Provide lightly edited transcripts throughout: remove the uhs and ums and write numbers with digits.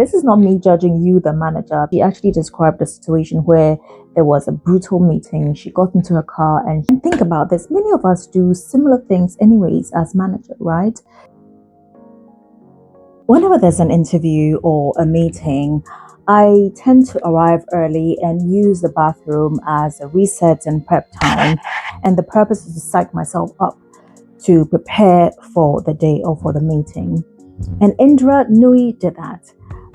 This is not me judging you, the manager. She actually described a situation where there was a brutal meeting. She got into her car and think about this. Many of us do similar things anyways as manager, right? Whenever there's an interview or a meeting, I tend to arrive early and use the bathroom as a reset and prep time. And the purpose is to psych myself up to prepare for the day or for the meeting. And Indra Nooyi did that.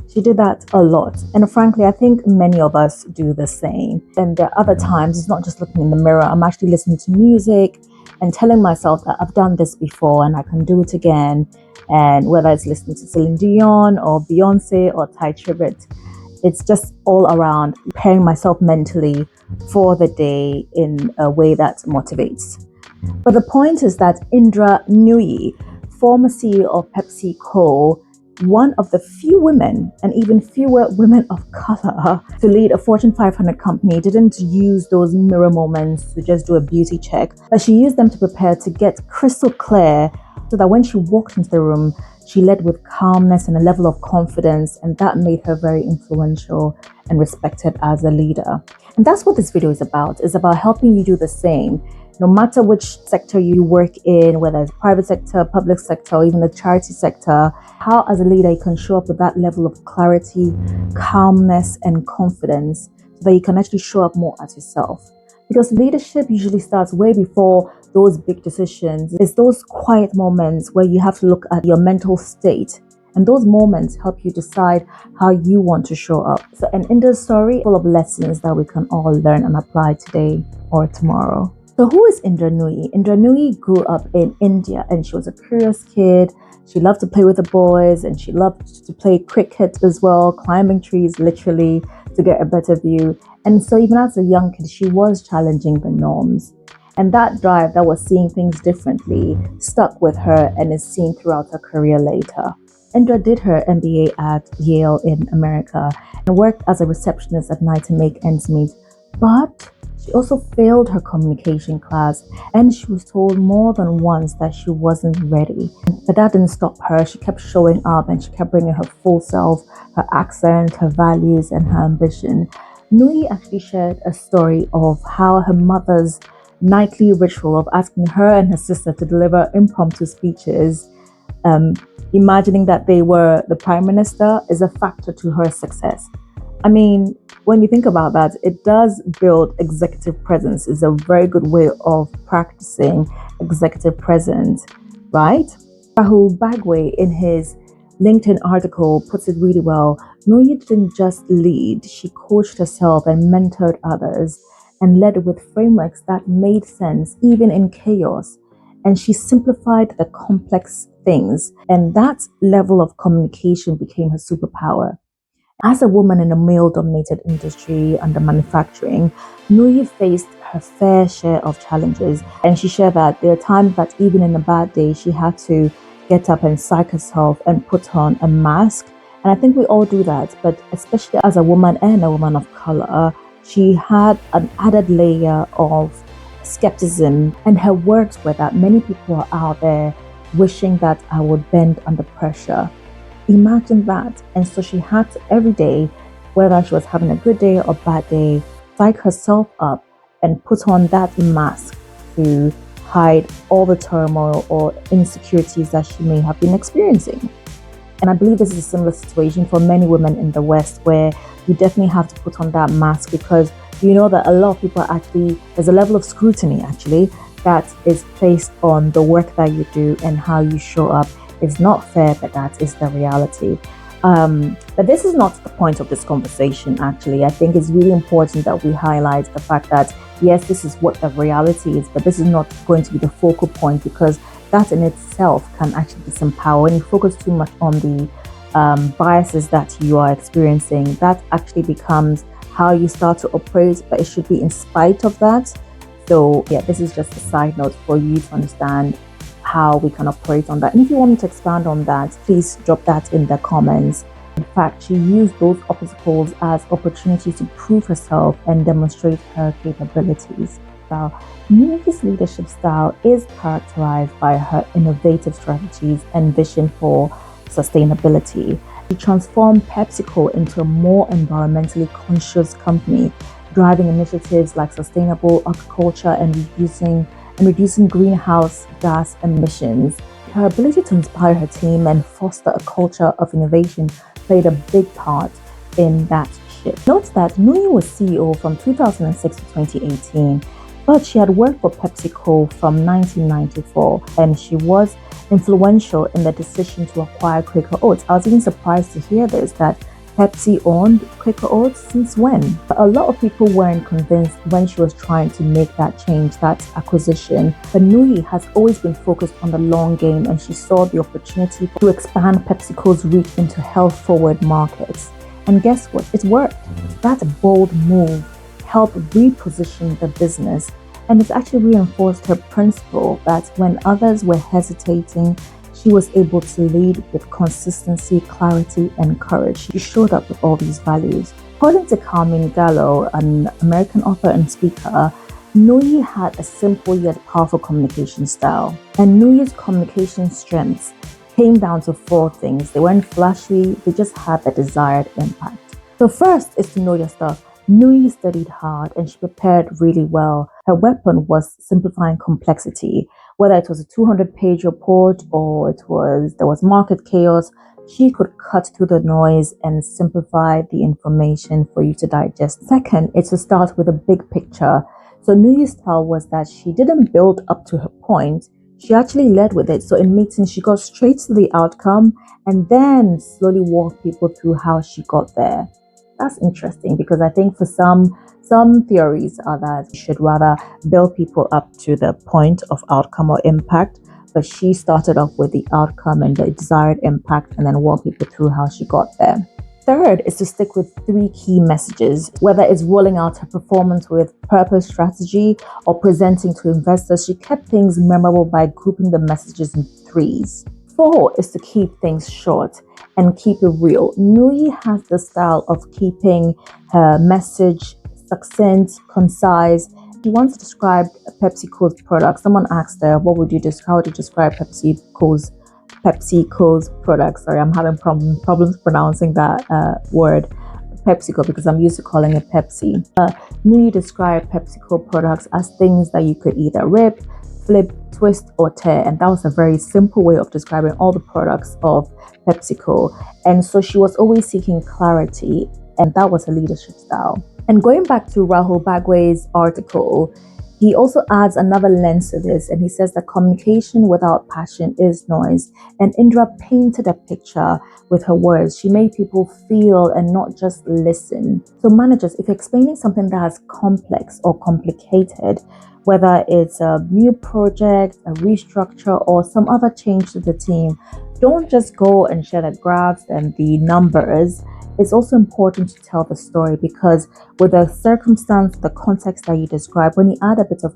She did that a lot. And frankly, I think many of us do the same. And there are other times, it's not just looking in the mirror, I'm actually listening to music and telling myself that I've done this before and I can do it again. And whether it's listening to Celine Dion or Beyonce or Ty Tribbett, it's just all around preparing myself mentally for the day in a way that motivates. But the point is that Indra Nooyi, former CEO of PepsiCo, one of the few women and even fewer women of color to lead a Fortune 500 company, didn't use those mirror moments to just do a beauty check, but she used them to prepare to get crystal clear so that when she walked into the room, she led with calmness and a level of confidence, and that made her very influential and respected as a leader. And that's what this video is about. It's about helping you do the same. No matter which sector you work in, whether it's private sector, public sector, or even the charity sector, how as a leader you can show up with that level of clarity, calmness, and confidence so that you can actually show up more as yourself. Because leadership usually starts way before those big decisions. It's those quiet moments where you have to look at your mental state. And those moments help you decide how you want to show up. So an Indra's story full of lessons that we can all learn and apply today or tomorrow. So who is Indra Nooyi? Indra Nooyi grew up in India and she was a curious kid. She loved to play with the boys and she loved to play cricket as well, climbing trees literally to get a better view. And so even as a young kid, she was challenging the norms. And that drive that was seeing things differently stuck with her and is seen throughout her career later. Indra did her MBA at Yale in America and worked as a receptionist at night to make ends meet. But she also failed her communication class and she was told more than once that she wasn't ready. But that didn't stop her. She kept showing up and she kept bringing her full self, her accent, her values, and her ambition. Nooyi actually shared a story of how her mother's nightly ritual of asking her and her sister to deliver impromptu speeches, imagining that they were the prime minister, is a factor to her success. I mean, when you think about that, it does build executive presence. It's a very good way of practicing executive presence, right? Rahul Bagwe, in his LinkedIn article, puts it really well. Nooyi didn't just lead, she coached herself and mentored others and led with frameworks that made sense even in chaos. And she simplified the complex things, and that level of communication became her superpower. As a woman in a male-dominated industry under manufacturing, Nooyi faced her fair share of challenges, and she shared that there are times that even in a bad day, she had to get up and psych herself and put on a mask. And I think we all do that, but especially as a woman and a woman of color, she had an added layer of skepticism, and her words were that many people are out there wishing that I would bend under pressure. Imagine that. And so she had to every day, whether she was having a good day or bad day, psych herself up and put on that mask to hide all the turmoil or insecurities that she may have been experiencing. And I believe this is a similar situation for many women in the West, where you definitely have to put on that mask because you know that a lot of people actually, there's a level of scrutiny actually that is placed on the work that you do and how you show up. It's not fair, but that is the reality. But this is not the point of this conversation, actually. I think it's really important that we highlight the fact that, yes, this is what the reality is, but this is not going to be the focal point, because that in itself can actually disempower. When you focus too much on the biases that you are experiencing, that actually becomes how you start to operate, but it should be in spite of that. So yeah, this is just a side note for you to understand how we can operate on that. And if you want me to expand on that, please drop that in the comments. In fact, she used those obstacles as opportunities to prove herself and demonstrate her capabilities. Now, Nooyi's leadership style is characterized by her innovative strategies and vision for sustainability. She transformed PepsiCo into a more environmentally conscious company, driving initiatives like sustainable agriculture and reducing greenhouse gas emissions. Her ability to inspire her team and foster a culture of innovation played a big part in that shift. Note that Nooyi was CEO from 2006 to 2018, but she had worked for PepsiCo from 1994, and she was influential in the decision to acquire Quaker Oats. I was even surprised to hear this, that Pepsi owned Quaker Oats since when? But a lot of people weren't convinced when she was trying to make that change, that acquisition. But Nooyi has always been focused on the long game, and she saw the opportunity to expand PepsiCo's reach into health-forward markets. And guess what? It worked. That bold move helped reposition the business, and it's actually reinforced her principle that when others were hesitating, she was able to lead with consistency, clarity, and courage. She showed up with all these values. According to Carmine Gallo, an American author and speaker, Nooyi had a simple yet powerful communication style. And Nooyi's communication strengths came down to 4 things. They weren't flashy, they just had the desired impact. So first is to know your stuff. Nooyi studied hard and she prepared really well. Her weapon was simplifying complexity. Whether it was a 200-page report or there was market chaos, she could cut through the noise and simplify the information for you to digest. Second, it's to start with a big picture. So Nooyi's style was that she didn't build up to her point. She actually led with it. So in meetings, she got straight to the outcome and then slowly walked people through how she got there. That's interesting because I think for some theories are that you should rather build people up to the point of outcome or impact, but she started off with the outcome and the desired impact and then walk people through how she got there. Third is to stick with 3 key messages, whether it's rolling out her performance with purpose, strategy, or presenting to investors. She kept things memorable by grouping the messages in 3s. 4 is to keep things short and keep it real. Nooyi has the style of keeping her message succinct, concise. She once described PepsiCo's products. Someone asked her, how would you describe PepsiCo's products? Sorry, I'm having problems pronouncing that word, PepsiCo, because I'm used to calling it Pepsi. Nooyi described PepsiCo products as things that you could either rip, flip, twist, or tear, and that was a very simple way of describing all the products of PepsiCo. And so she was always seeking clarity, and that was her leadership style. And going back to Rahul Bagwe's article, he also adds another lens to this, and he says that communication without passion is noise. And Indra painted a picture with her words. She made people feel and not just listen. So managers, if you're explaining something that is complex or complicated, whether it's a new project, a restructure, or some other change to the team, don't just go and share the graphs and the numbers. It's also important to tell the story, because with the circumstance, the context that you describe, when you add a bit of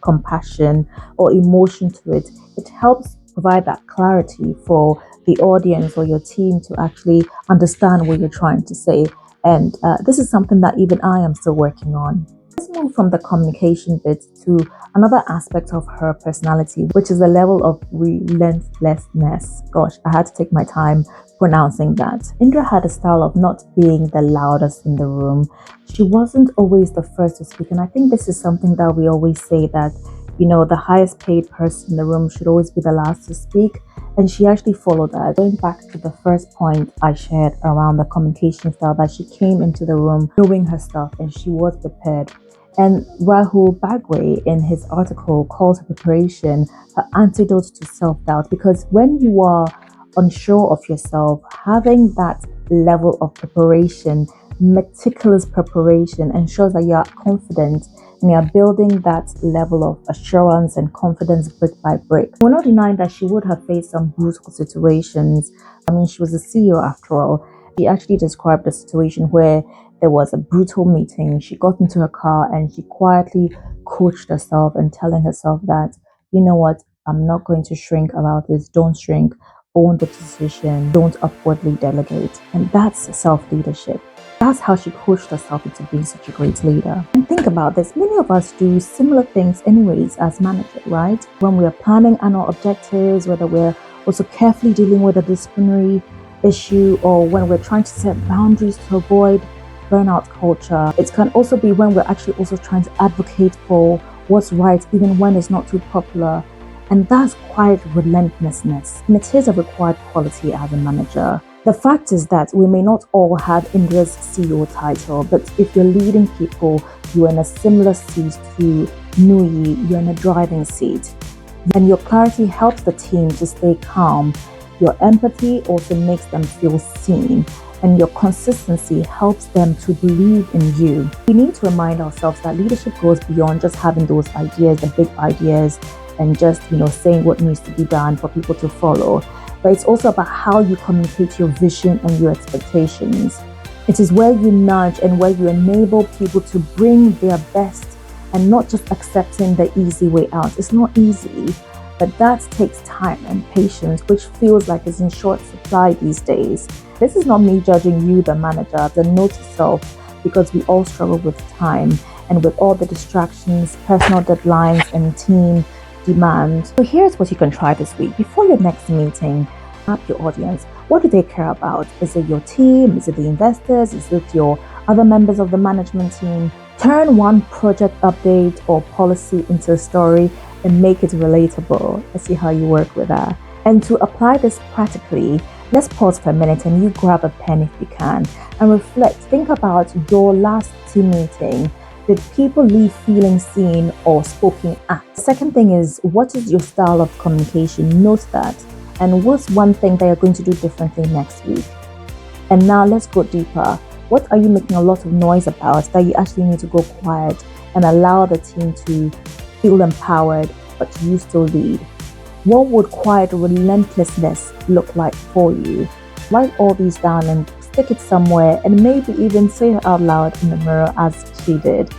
compassion or emotion to it, it helps provide that clarity for the audience or your team to actually understand what you're trying to say. And this is something that even I am still working on. Let's move from the communication bit to another aspect of her personality, which is the level of relentlessness. Gosh, I had to take my time pronouncing that. Indra had a style of not being the loudest in the room. She wasn't always the first to speak, and I think this is something that we always say, that the highest paid person in the room should always be the last to speak, and she actually followed that. Going back to the first point I shared around the communication style, that she came into the room knowing her stuff and she was prepared. And Rahul Bagwe in his article calls her preparation her antidote to self-doubt, because when you are unsure of yourself, having that level of preparation, meticulous preparation, ensures that you are confident and you are building that level of assurance and confidence brick by brick. We're not denying that she would have faced some brutal situations. I mean, she was a CEO after all. She actually described a situation where there was a brutal meeting. She got into her car and she quietly coached herself and telling herself that, you know what, I'm not going to shrink about this. Don't shrink. Own the decision. Don't upwardly delegate. And that's self-leadership. That's how she coached herself into being such a great leader. And think about this. Many of us do similar things anyways as managers, right? When we are planning annual objectives, whether we're also carefully dealing with a disciplinary issue, or when we're trying to set boundaries to avoid burnout culture. It can also be when we're actually also trying to advocate for what's right, even when it's not too popular. And that's quite relentlessness. And it is a required quality as a manager. The fact is that we may not all have Indra's CEO title, but if you're leading people, you're in a similar seat to Nooyi, you're in a driving seat. And your clarity helps the team to stay calm. Your empathy also makes them feel seen, and your consistency helps them to believe in you. We need to remind ourselves that leadership goes beyond just having those ideas, the big ideas, and just, saying what needs to be done for people to follow. But it's also about how you communicate your vision and your expectations. It is where you nudge and where you enable people to bring their best and not just accepting the easy way out. It's not easy, but that takes time and patience, which feels like it's in short supply these days. This is not me judging you, the manager, the note to self, because we all struggle with time and with all the distractions, personal deadlines, and team demand. So here's what you can try this week. Before your next meeting, map your audience. What do they care about? Is it your team? Is it the investors? Is it your other members of the management team? Turn one project update or policy into a story and make it relatable. Let's see how you work with that. And to apply this practically, let's pause for a minute and you grab a pen if you can and reflect. Think about your last team meeting. Did people leave feeling seen or spoken at? The second thing is, what is your style of communication? Note that. And what's one thing that you're going to do differently next week? And now let's go deeper. What are you making a lot of noise about that you actually need to go quiet and allow the team to feel empowered, but you still lead? What would quiet relentlessness look like for you? Write all these down and stick it somewhere, and maybe even say it out loud in the mirror as she did.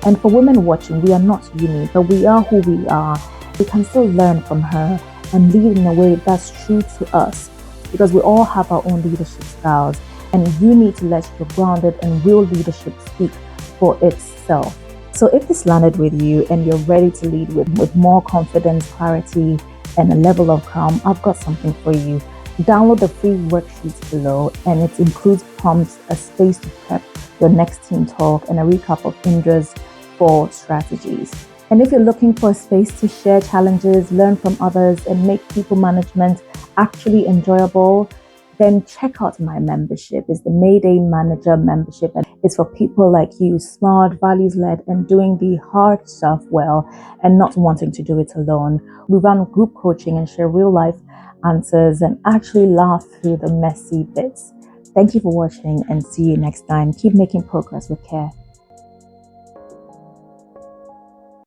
And for women watching, we are not unique, but we are who we are. We can still learn from her and lead in a way that's true to us, because we all have our own leadership styles, and you need to let your grounded and real leadership speak for itself. So if this landed with you and you're ready to lead with more confidence, clarity, and a level of calm, I've got something for you. Download the free worksheet below, and it includes prompts, a space to prep your next team talk, and a recap of Indra's 4 strategies. And if you're looking for a space to share challenges, learn from others, and make people management actually enjoyable, then check out my membership. It's the Mayday Manager membership, and it's for people like you, smart, values-led, and doing the hard stuff well and not wanting to do it alone. We run group coaching and share real-life answers and actually laugh through the messy bits. Thank you for watching, and see you next time. Keep making progress with care.